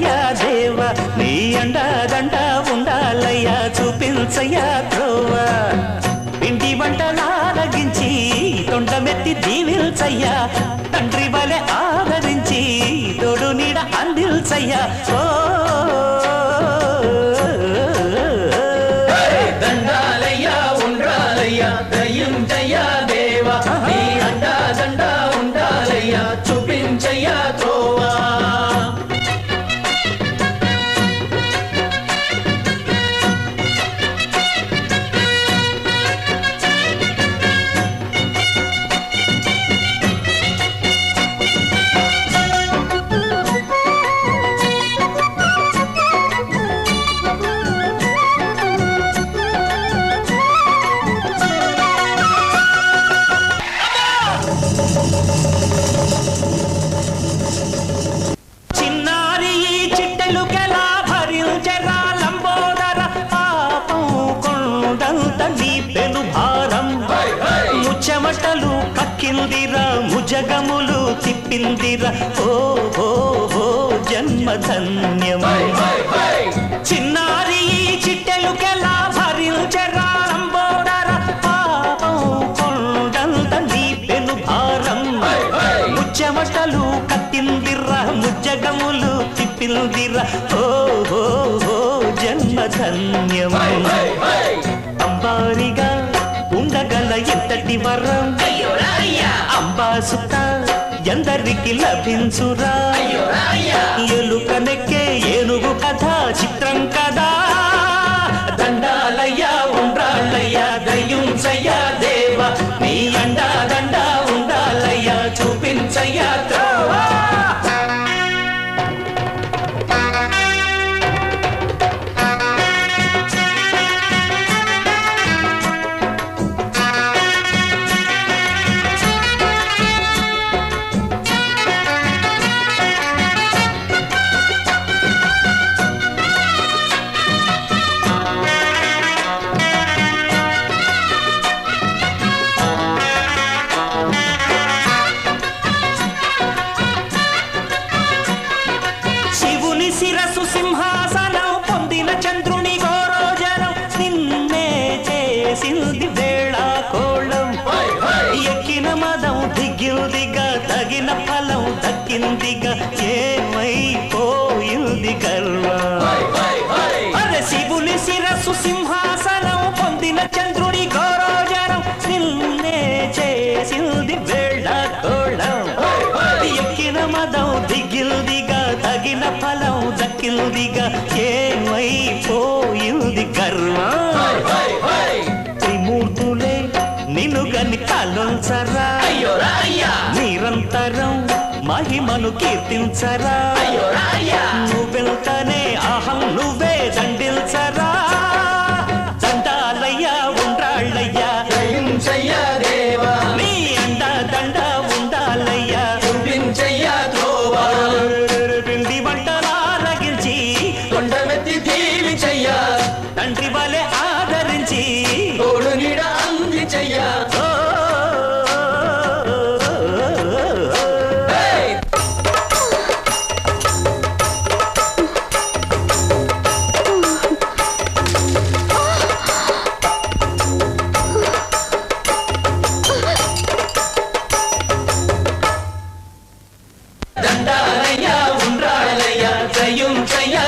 చూపించయ్యా దేవా నీ అండదండ ఉండాలయ్యా చూపించయ్యా త్రోవా పిండి వంటలారగించి తొండమెత్తి దీవిల్చయ్యా తండ్రి వలె ఆదరించి తోడు నీడ అందిల్చయ్యా ఓ దండాలయ్యా ఉండాలయ్యా దయించయ్యా దేవా నీ అండదండ ఉండాలయ్యా చూపించయ్యా త్రోవా చెమటలు కక్కిందిరా ముజగములు తిప్పిందిరా ఓ ఓ ఓ జన్మధన్యమై చిన్నారి చిట్టెలుకెలా భరించరా లంబోదర పాపం కొండంత నీ పెను భారం ముచ్చెమటలు కక్కిందిరా ముజగములు తిప్పిందిరా ఓ ఓ ఓ జన్మధన్యమై అంబారిగా ఉండగల ఎంతటి వరం అంబాసుత ఎందరికి లభించురా ఎలుక నెక్కే ఏనుగు కథ చిత్రం కదా దండాలయ్యా ఉండాలయ్యా దయించయ్యా దేవా నీ అండా దండ ఉండాలయ్యా చూపించయ్యా త్రోవా శిరసు సింహాసనం పొందిన చంద్రుని గోరోజనం నిన్నే చేసింది వేళా కోళం ఎక్కిన మదం దిగ్గిందిగా తగిన ఫలం దక్కిందిగా ఏమైపోయింది గర్వం అరే శివుని శిరసు సింహాసనం పొందిన చంద్రుని గోరోజనం నిన్నే చేసింది వేళా కోళం ఎక్కిన మదం దిగ్గిందిగా తగిన ఫలం దక్కిందిగా ఏమైపోయింది గర్వం త్రిమూర్తులే నిన్ను గని కాలుంచరా నిరంతరం మహిమను కీర్తించరా నువ్వెళ్తానే అహం నువ్వే దండిల్చరా దండాలయ్యా ఉండాళ్ళయ్యా దయించయ్యా దేవా నీ అండ దండ ఉండాలయ్యా చూపించయ్యా త్రోవా పిండి వంటలారగించి కొండమెత్తి దీవించయ్యా తండ్రి వలె ఆదరించి తోడు నీడ అందించయ్యా దండాలయ్యా ఉండాలయ్యా దయించయ్యా